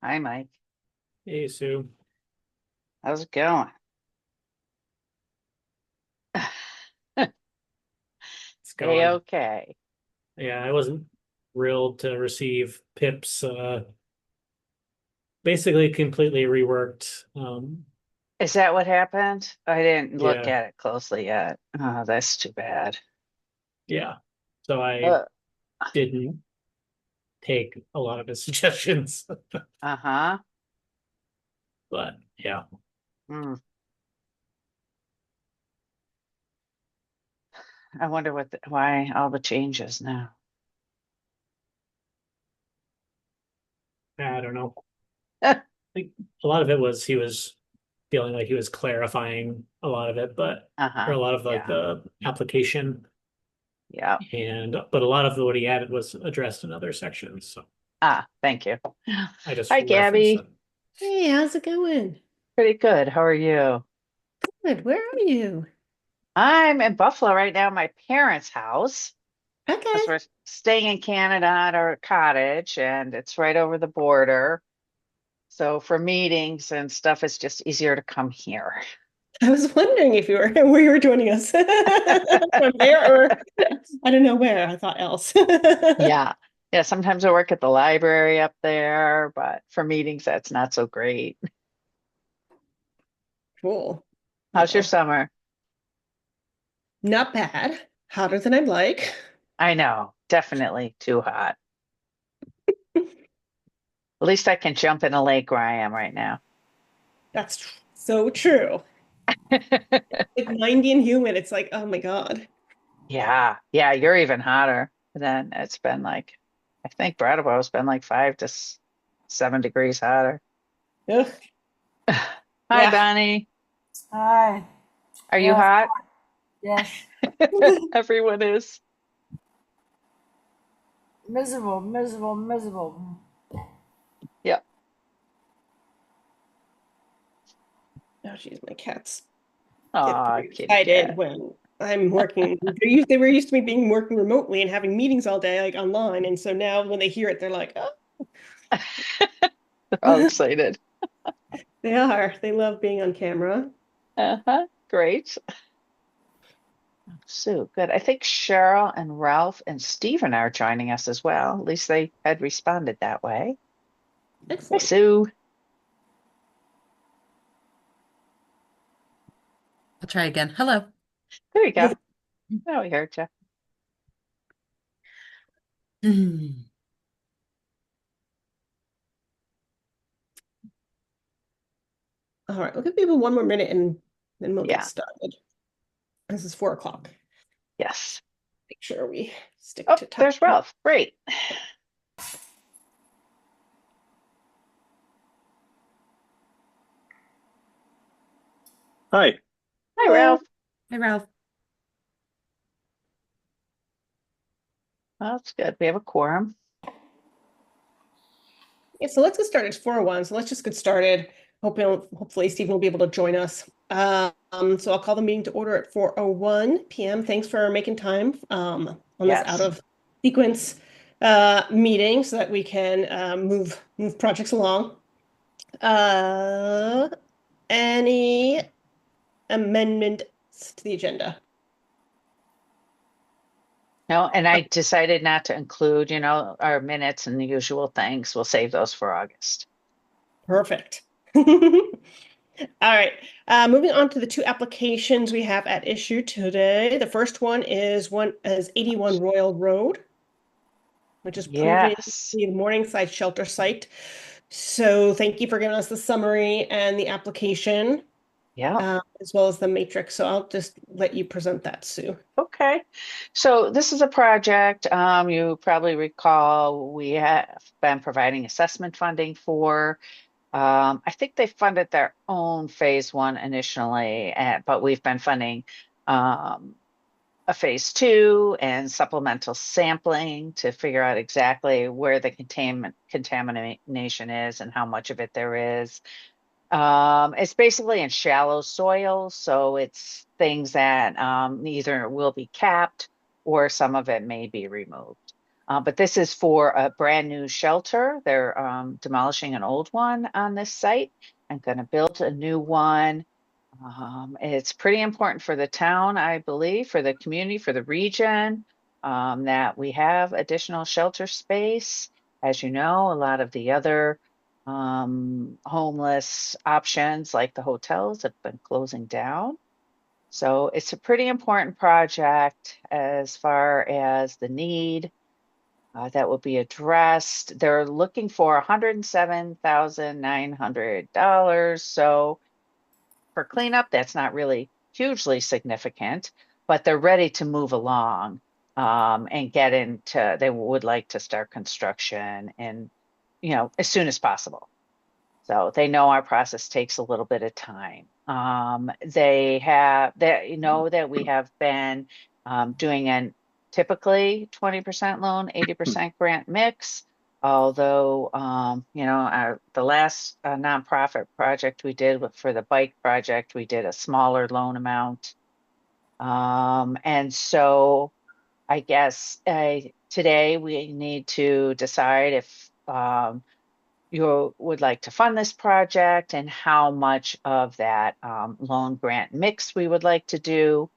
Hi, Mike. Hey, Sue. How's it going? It's Hey, going. okay. Yeah, I wasn't thrilled to receive Pip's basically completely reworked. Is that what happened? I didn't look Yeah, at it closely yet. Oh, that's too bad. yeah. So I Uh, didn't take a lot of his suggestions, uh-huh. but yeah, Hmm. I wonder why all the changes now. I don't know. I think a lot of it was he was feeling like he was clarifying a lot of it, but or Uh-huh. a lot of like Yeah. the application Yeah. and but a lot of what he added was addressed in other sections. So Ah, thank you. I just Hi, referenced Gabby. it. Hey, how's it going? Pretty good. How are you? Good. Where are you? I'm in Buffalo right now, my parents' house, Okay. because we're staying in Canada at our cottage, and it's right over the border. So for meetings and stuff, it's just easier to come here. I was wondering if you were where you were joining us from there, or I don't know where. I thought else. Yeah. Yeah, sometimes I work at the library up there, but for meetings, that's not so great. Cool. How's your Well, summer? not bad. Hotter than I'd like. I know, definitely too hot. At least I can jump in a lake where I am right now. So true. Like 90 and humid. It's like, oh my God. Yeah, yeah, you're even hotter than it's been like, I think Brattleboro's been like 5 to 7 degrees hotter. Ugh. Hi, Yeah. Bonnie. Hi. Are you Yes, hot? yes. Everyone is. Miserable, miserable, miserable. Yeah. Oh, geez, my cats get Aw, very kitty excited cat. when I'm working. They were used to me being working remotely and having meetings all day, like online. And so now when they hear it, they're like, They're all oh, excited. they are. They love being on camera. Uh-huh. Great. So good. I think Cheryl and Ralph and Stephen are joining us as well. At least they had responded that way. Hi, Excellent. Sue. I'll try again. Hello. There you go. Oh, we heard you. Mm. All right, we'll give people one more minute and then we'll get Yeah. started. This is 4 o'clock. Yes. Make sure we stick Oh, to time. there's Ralph. Great. Hi. Hi, Hello. Ralph. Hi, Ralph. Well, that's good. We have a quorum. Yeah, so let's get started. It's 4:01, so let's just get started. Hopefully Stephen will be able to join us. So I'll call the meeting to order at 4:01 p.m. Thanks for making time on this out Yes. of sequence meeting so that we can move projects along. Uh, any amendments to the agenda? No, and I decided not to include, our minutes and the usual things. We'll save those for August. Perfect. All right. Moving on to the two applications we have at issue today. The first one is 81 Royal Road, which is proving to Yes. be a Morningside shelter site. So thank you for giving us the summary and the application, Yeah. as well as the matrix. So I'll just let you present that, Sue. Okay. So this is a project, you probably recall we have been providing assessment funding for. I think they funded their own phase 1 initially, but we've been funding um, a phase 2 and supplemental sampling to figure out exactly where the contamination is and how much of it there is. It's basically in shallow soil, so it's things that either will be capped or some of it may be removed. But this is for a brand new shelter. They're demolishing an old one on this site and going to build a new one. It's pretty important for the town, I believe, for the community, for the region, that we have additional shelter space. As you know, a lot of the other homeless options, like the hotels, have been closing down. So it's a pretty important project as far as the need that will be addressed. They're looking for $107,900. So for cleanup, that's not really hugely significant, but they're ready to move along and get into, they would like to start construction and, as soon as possible. So they know our process takes a little bit of time. They know that we have been doing an typically 20% loan, 80% grant mix. Although, the last nonprofit project we did for the bike project, we did a smaller loan amount. And so I guess today we need to decide if you would like to fund this project and how much of that loan grant mix we would like to do.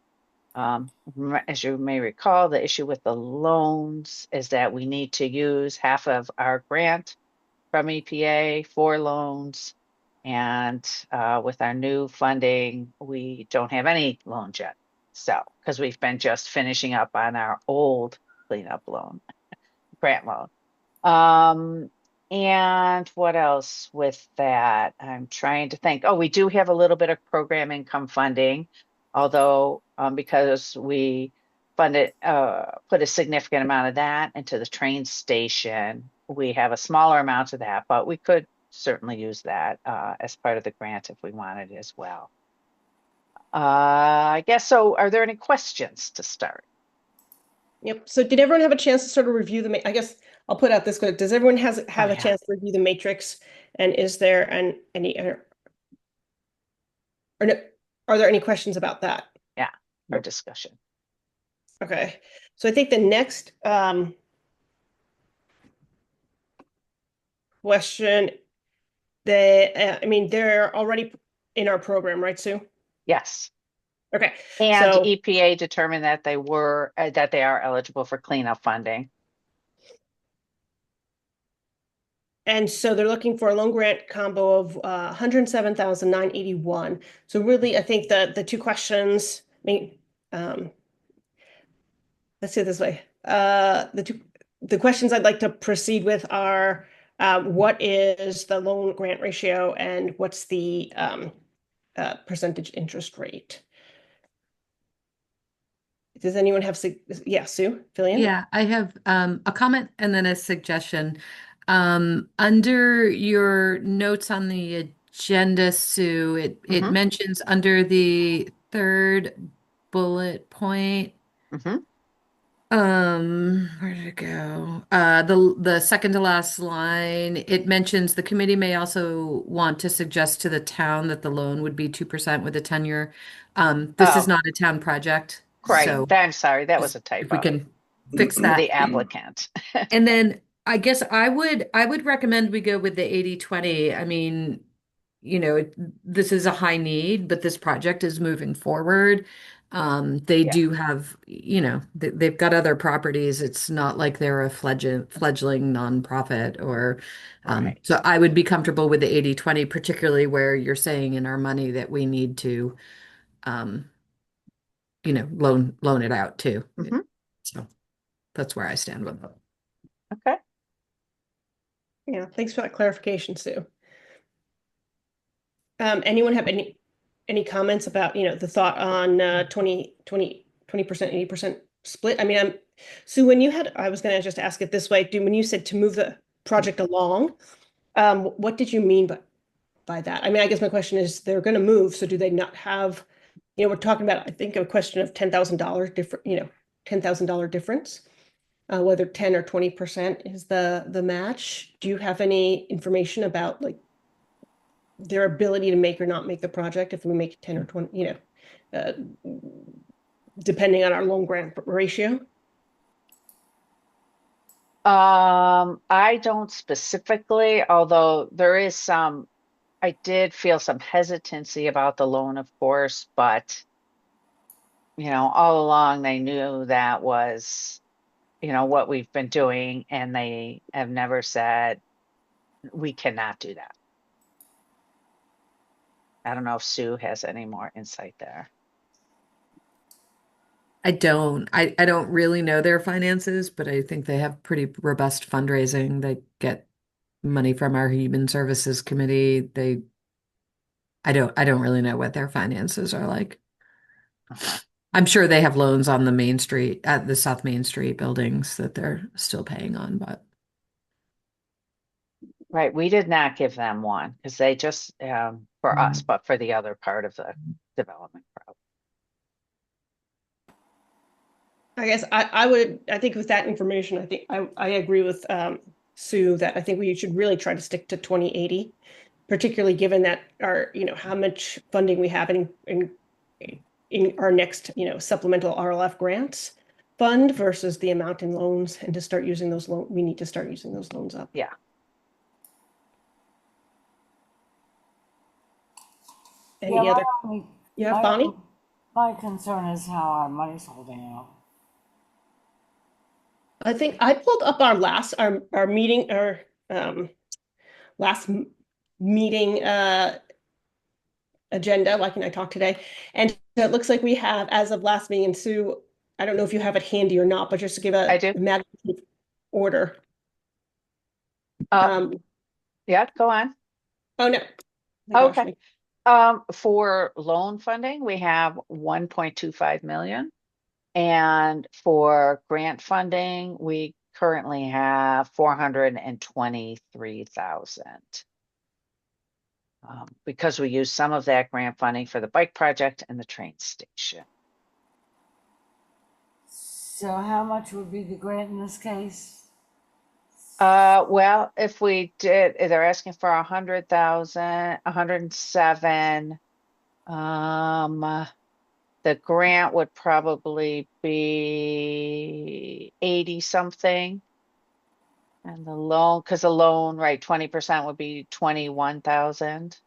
As you may recall, the issue with the loans is that we need to use half of our grant from EPA for loans. And with our new funding, we don't have any loans yet. So, because we've been just finishing up on our old cleanup loan, grant loan. And what else with that? I'm trying to think. Oh, we do have a little bit of program income funding, although because we funded, put a significant amount of that into the train station, we have a smaller amount of that, but we could certainly use that as part of the grant if we wanted as well. I guess so. Are there any questions to start? Yep. So did everyone have a chance to sort of review I guess I'll put out this question. Does everyone have a yeah. chance to review the matrix? And is there any or no, are there any questions about that? Yeah, for discussion. Okay. So I think the next question, they're already in our program, right, Sue? Yes. Okay. And So EPA determined that they are eligible for cleanup funding. And so they're looking for a loan grant combo of 107,981. So really, I think the two questions, let's say it this way. The questions I'd like to proceed with are what is the loan grant ratio and what's the percentage interest rate? Does anyone have, yeah, Sue, fill in? Yeah, I have a comment and then a suggestion. Under your notes on the agenda, Sue, it Mhm. mentions under the third bullet point. Mhm. Where did it go? The second to last line, it mentions the committee may also want to suggest to the town that the loan would be 2% with a tenure. This is Oh, not a town project, right. so I'm sorry, that was just a if we typo. can fix The that. applicant. And then I guess I would recommend we go with the 80/20. I mean, this is a high need, but this project is moving forward. They Yeah, do have, they've got other properties. It's not like they're a fledgling nonprofit or right. so I would be comfortable with the 80/20, particularly where you're saying in our money that we need to um, loan it out too. Mhm. So that's where I stand with it. Okay. Yeah, thanks for that clarification, Sue. Anyone have any comments about, the thought on 20%, 80% split? I mean, Sue, I was going to just ask it this way, when you said to move the project along, what did you mean by that? I mean, I guess my question is they're going to move, so do they not have, we're talking about, I think, a question of $10,000 different, $10,000 difference, whether 10 or 20% is the match. Do you have any information about like their ability to make or not make the project if we make 10 or 20, uh, depending on our loan grant ratio? I don't specifically, although there is some, I did feel some hesitancy about the loan, of course, but all along they knew that was, what we've been doing, and they have never said we cannot do that. I don't know if Sue has any more insight there. I don't really know their finances, but I think they have pretty robust fundraising. They get money from our Human Services Committee. I don't really know what their finances are like. Uh-huh. I'm sure they have loans on the Main Street, at the South Main Street buildings that they're still paying on, but Right, we did not give them one because they just for us, but for the other part of the development crowd. I guess I think with that information, I think I agree with Sue that I think we should really try to stick to 2080, particularly given that how much funding we have in our next, supplemental RLF grants fund versus the amount in loans, and to start using those we need to start using those loans up. Yeah. Any other? my Bonnie? My concern is how our money's holding out. I think I pulled up our meeting, last meeting agenda, like when I talked today, and it looks like we have, as of last meeting, and Sue, I don't know if you have it handy or not, but just to give I do. magnitude order. Yeah, go on. Oh no. Okay. For loan funding, we have 1.25 million. And for grant funding, we currently have 423,000. Because we use some of that grant funding for the bike project and the train station. So how much would be the grant in this case? Well, if we did, they're asking for 100,000, 107. The grant would probably be 80 something. And the loan, because the loan, right, 20% would be 21,000.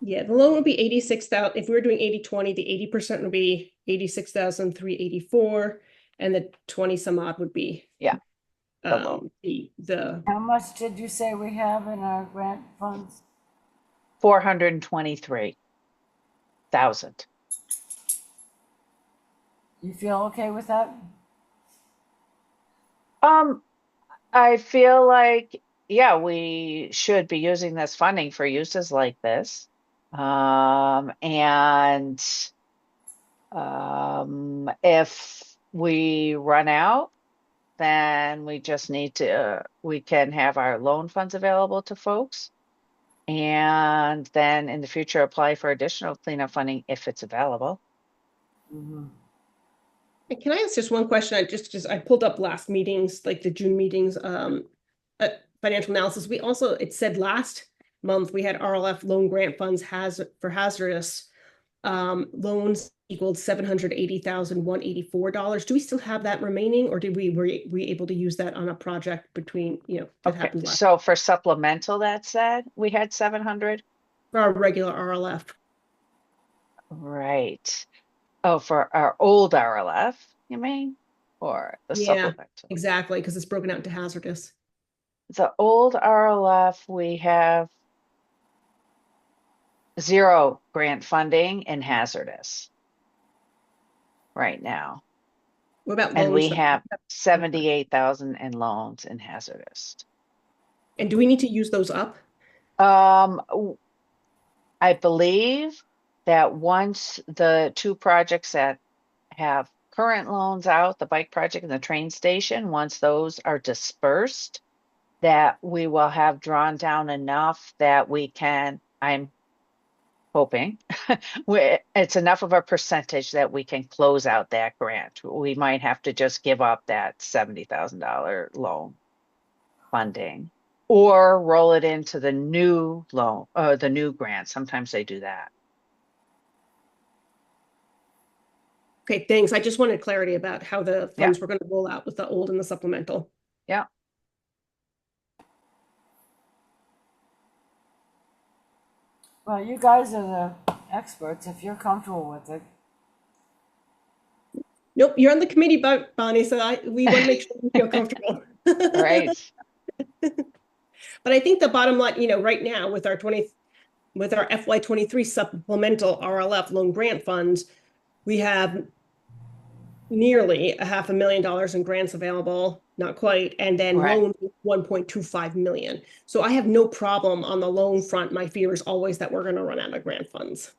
Yeah, the loan would be 86,000. If we were doing 80-20, the 80% would be 86,384, and the 20 some odd would be the How much did you say we have in our grant funds? 423,000. You feel okay with that? I feel like, yeah, we should be using this funding for uses like this. And if we run out, then we just need to, we can have our loan funds available to folks. And then in the future, apply for additional cleanup funding if it's available. Mm-hmm. Can I ask just one question? I pulled up last meetings, like the June meetings, financial analysis. It said last month we had RLF loan grant funds for hazardous loans equaled $780,184. Do we still have that remaining, or were we able to use that on a project between, that happened last So for supplemental, that said, we had 700. for our regular RLF? Right. Oh, for our old RLF, you mean? Or the supplemental? Exactly, because it's broken out into hazardous. The old RLF, we have 0 grant funding in hazardous right now. What about And loans? we have 78,000 in loans in hazardous. And do we need to use those up? I believe that once the 2 projects that have current loans out, the bike project and the train station, once those are dispersed, that we will have drawn down enough that we can, I'm hoping, it's enough of a percentage that we can close out that grant. We might have to just give up that $70,000 loan funding or roll it into the new loan, the new grant. Sometimes they do that. Okay, thanks. I just wanted clarity about how the funds were going to roll out with the old and the supplemental. Yeah. Well, you guys are the experts if you're comfortable with it. Nope, you're on the committee, Bonnie, so we want to make sure you feel comfortable. Right. But I think the bottom line, right now with our FY23 supplemental RLF loan grant funds, we have nearly $500,000 in grants available, not quite, and then Right. loans 1.25 million. So I have no problem on the loan front. My fear is always that we're going to run out of grant funds.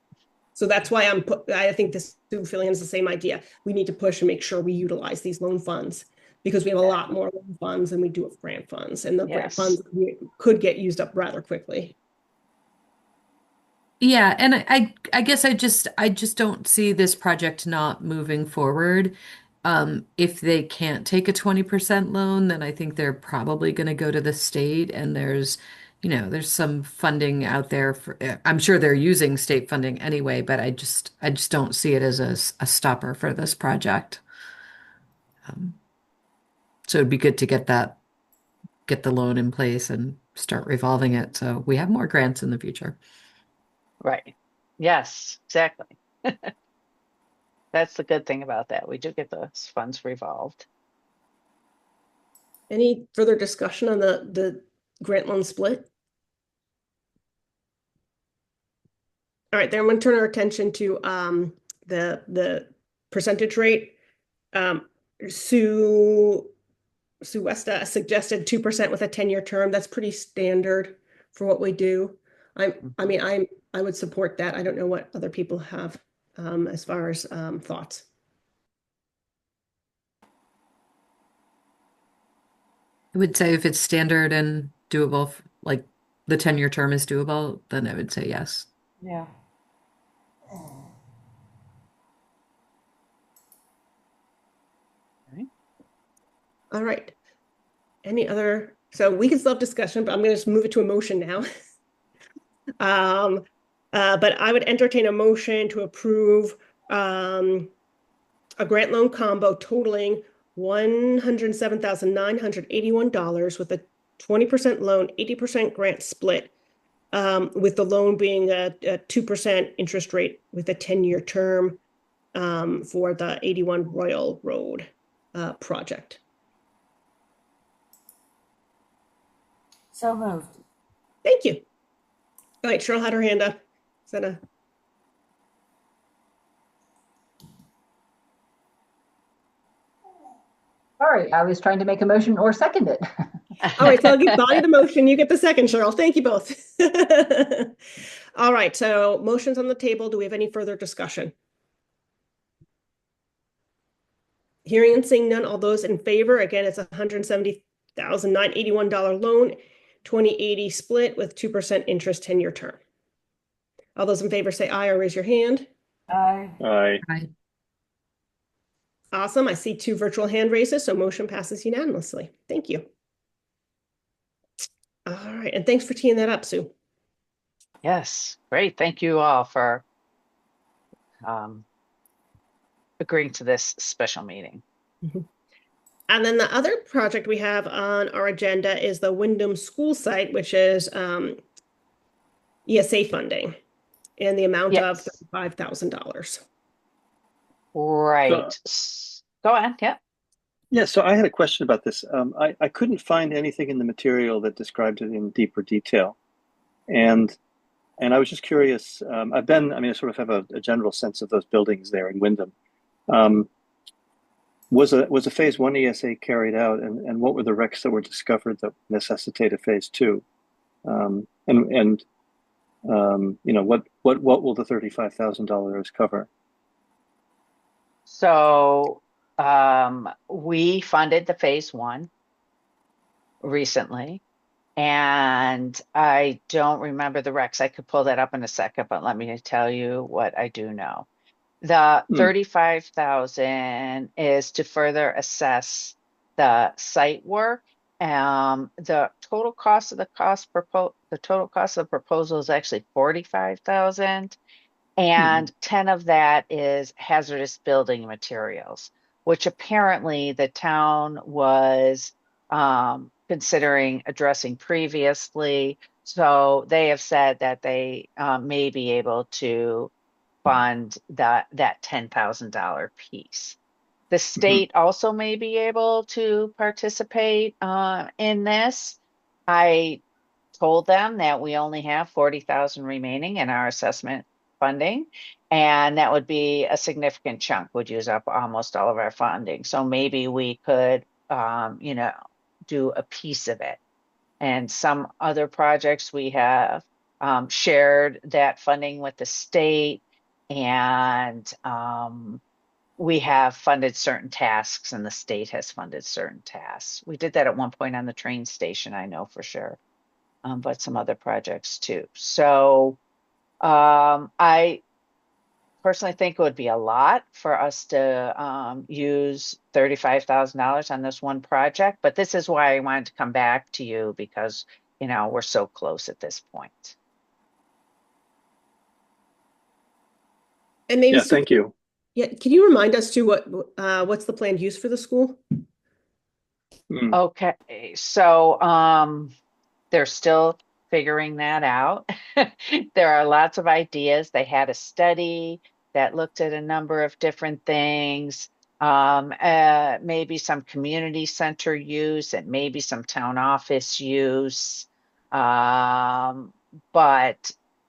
So that's why I think this Sue feeling is the same idea. We need to push and make sure we utilize these loan funds because we have a lot more loan funds than we do of grant funds, and the grant Yes. funds could get used up rather quickly. Yeah, and I guess I just don't see this project not moving forward. If they can't take a 20% loan, then I think they're probably going to go to the state, and there's some funding out there for, I'm sure they're using state funding anyway, but I just don't see it as a stopper for this project. Um, so it'd be good to get the loan in place and start revolving it so we have more grants in the future. Right. Yes, exactly. That's the good thing about that. We do get those funds revolved. Any further discussion on the grant loan split? All right, then I'm going to turn our attention to the percentage rate. Sue Westa suggested 2% with a 10-year term. That's pretty standard for what we do. I would support that. I don't know what other people have as far as thoughts. I would say if it's standard and doable, like the 10-year term is doable, then I would say yes. Yeah. All right. So we can still have discussion, but I'm going to just move it to a motion now. But I would entertain a motion to approve a grant loan combo totaling $107,981 with a 20% loan, 80% grant split, with the loan being a 2% interest rate with a 10-year term for the 81 Royal Road project. So moved. Thank you. All right, Cheryl had her hand up. Is that a? Sorry, I was trying to make a motion or second it. All right, so I'll give Bonnie the motion. You get the second, Cheryl. Thank you both. All right, so motion's on the table. Do we have any further discussion? Hearing and seeing none, all those in favor, again, it's $170,981 loan, 20/80 split with 2% interest, 10-year term. All those in favor say aye or raise your hand. Aye. Aye. Right. Awesome. I see 2 virtual hand raises, so motion passes unanimously. Thank you. All right, and thanks for teeing that up, Sue. Yes, great. Thank you all for agreeing to this special meeting. And then the other project we have on our agenda is the Wyndham School site, which is ESA funding in the amount of Yes. $35,000. Right. Go on. Yeah. Yeah, so I had a question about this. I couldn't find anything in the material that described it in deeper detail. And I was just curious. I sort of have a general sense of those buildings there in Wyndham. Was a phase 1 ESA carried out, and what were the wrecks that were discovered that necessitated phase 2? What will the $35,000 cover? So we funded the phase 1 recently, and I don't remember the recs. I could pull that up in a second, but let me tell you what I do know. The 35,000 is to further assess the site work. The total cost of the proposal is actually 45,000, and 10 of that is hazardous building materials, which apparently the town was considering addressing previously. So they have said that they may be able to fund that $10,000 piece. The state also may be able to participate in this. I told them that we only have 40,000 remaining in our assessment funding, and that would be a significant chunk, would use up almost all of our funding. So maybe we could, do a piece of it. And some other projects we have shared that funding with the state, and we have funded certain tasks, and the state has funded certain tasks. We did that at one point on the train station, I know for sure, but some other projects too. So I personally think it would be a lot for us to use $35,000 on this one project, but this is why I wanted to come back to you, because we're so close at this point. And maybe Yeah, thank you. Yeah, can you remind us too what's the planned use for the school? Okay, so they're still figuring that out. There are lots of ideas. They had a study that looked at a number of different things, maybe some community center use and maybe some town office use. But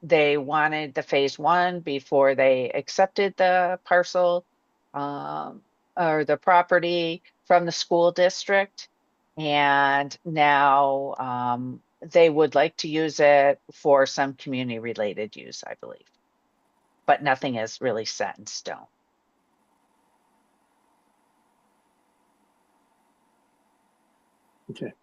they wanted the phase one before they accepted the parcel or the property from the school district. And now they would like to use it for some community related use, I believe. But nothing is really set in stone. Okay.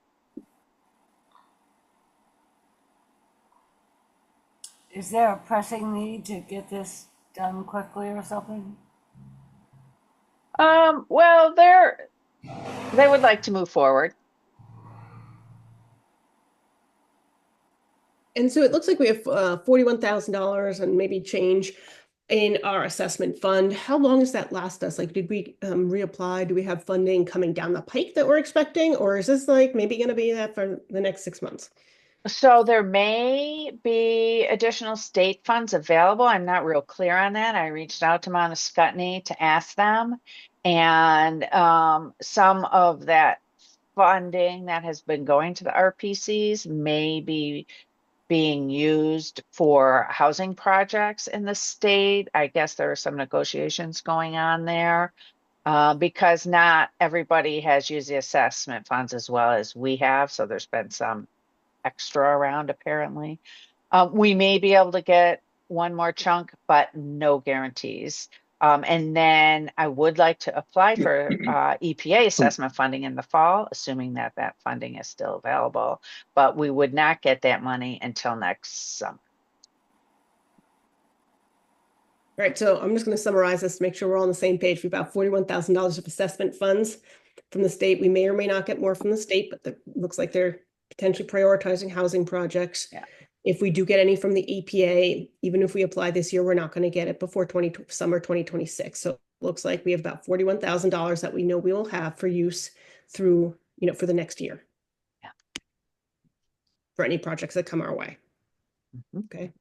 Is there a pressing need to get this done quickly or something? Well, they would like to move forward. And so it looks like we have $41,000 and maybe change in our assessment fund. How long does that last us? Like, did we reapply? Do we have funding coming down the pike that we're expecting? Or is this like maybe going to be that for the next 6 months? So there may be additional state funds available. I'm not real clear on that. I reached out to Montescutney to ask them. And some of that funding that has been going to the RPCs may be being used for housing projects in the state. I guess there are some negotiations going on there because not everybody has used the assessment funds as well as we have. So there's been some extra around apparently. We may be able to get one more chunk, but no guarantees. And then I would like to apply for EPA assessment funding in the fall, assuming that that funding is still available, but we would not get that money until next summer. All right, so I'm just going to summarize this to make sure we're all on the same page. We've got $41,000 of assessment funds from the state. We may or may not get more from the state, but it looks like they're potentially prioritizing housing projects. Yeah. If we do get any from the EPA, even if we apply this year, we're not going to get it before summer 2026. So it looks like we have about $41,000 that we know we will have for use through, for the next year. Yeah. For any projects that come our way. Mm-hmm. Okay.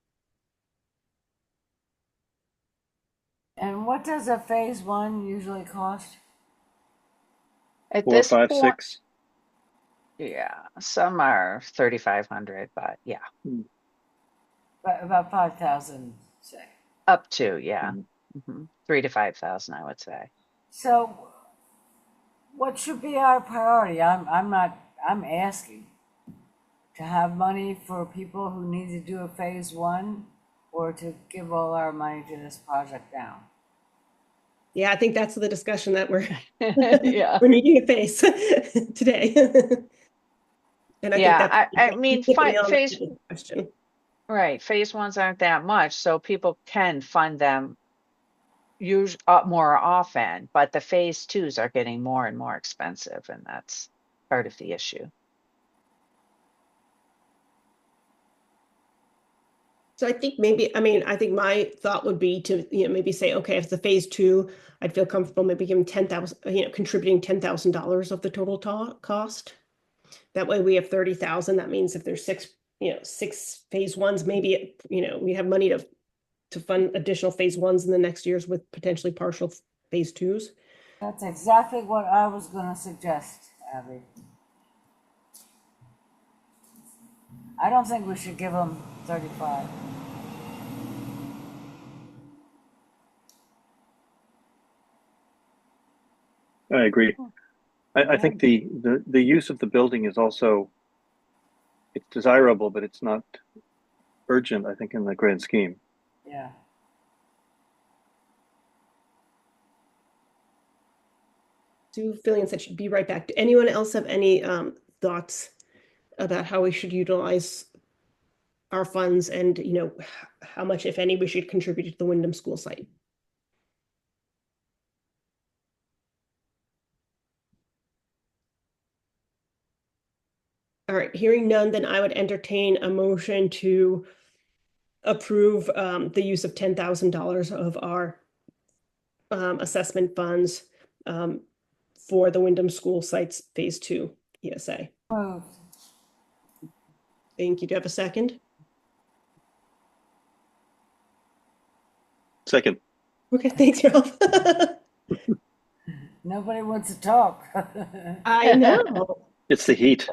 And what does a phase one usually cost? At 4, this 5, point, 6. yeah, some are 3,500, but yeah, About 5,000, say. up to, yeah, 3 to 5,000, I would say. So what should be our priority? I'm asking to have money for people who need to do a phase one, or to give all our money to this project now? Yeah, I think that's the discussion that we're Yeah. we're needing to face today. And I Yeah, think that's I mean, hit the nail on the phase, head with the question. right, phase ones aren't that much, so people can fund them more often, but the phase twos are getting more and more expensive, and that's part of the issue. So I think I think my thought would be to, maybe say, okay, if it's a phase two, I'd feel comfortable maybe giving 10,000, contributing $10,000 of the total cost. That way we have 30,000. That means if there's 6 6 phase ones, maybe, we have money to fund additional phase ones in the next years with potentially partial phase twos. That's exactly what I was gonna suggest, Abby. I don't think we should give them 35. I agree. I think the use of the building is also, it's desirable, but it's not urgent, I think, in the grand scheme. Yeah. Sue Fillion said she'd be right back. Do anyone else have any thoughts about how we should utilize our funds and, how much, if any, we should contribute to the Wyndham School site? All right, hearing none, then I would entertain a motion to approve the use of $10,000 of our assessment funds for the Wyndham School Sites Phase 2 ESA. Moved. Thank you. Do you have a second? Second. Okay, thanks, Ralph. Nobody wants to talk. I know. It's the heat.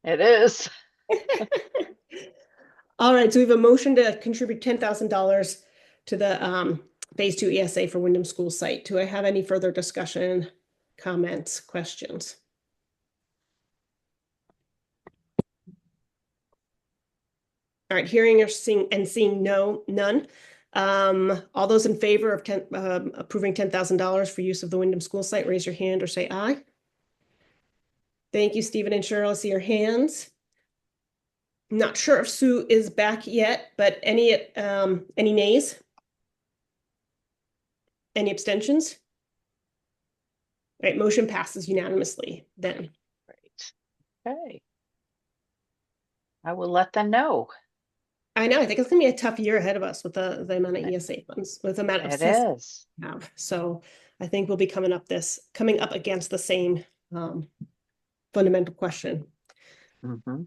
It is. All right, so we have a motion to contribute $10,000 to the Phase 2 ESA for Wyndham School site. Do I have any further discussion, comments, questions? All right, hearing or seeing none. All those in favor of approving $10,000 for use of the Wyndham School site, raise your hand or say aye. Thank you, Stephen and Cheryl. I see your hands. Not sure if Sue is back yet, but any nays? Any abstentions? All right, motion passes unanimously then. Great. Okay. I will let them know. I know, I think it's gonna be a tough year ahead of us with the amount of ESA funds, with the amount of It assessments is. we have. So I think we'll be coming up against the same fundamental question. Mm-hmm.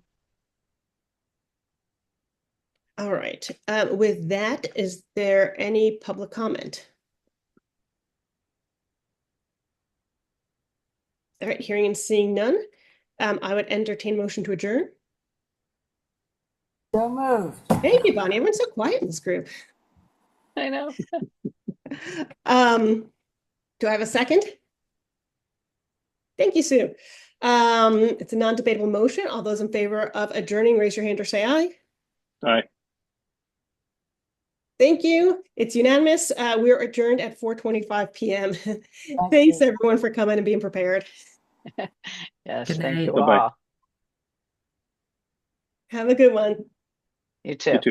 All right, with that, is there any public comment? All right, hearing and seeing none, I would entertain motion to adjourn. So moved. Thank you, Bonnie. Everyone's so quiet in this group. I know. Do I have a second? Thank you, Sue. It's a non-debatable motion. All those in favor of adjourning, raise your hand or say aye. Aye. Thank you. It's unanimous. We're adjourned at 4:25 p.m. Thank Thanks, you. everyone, for coming and being prepared. Yes, Good thank night. you Bye-bye. all. Have a good one. You too. You too.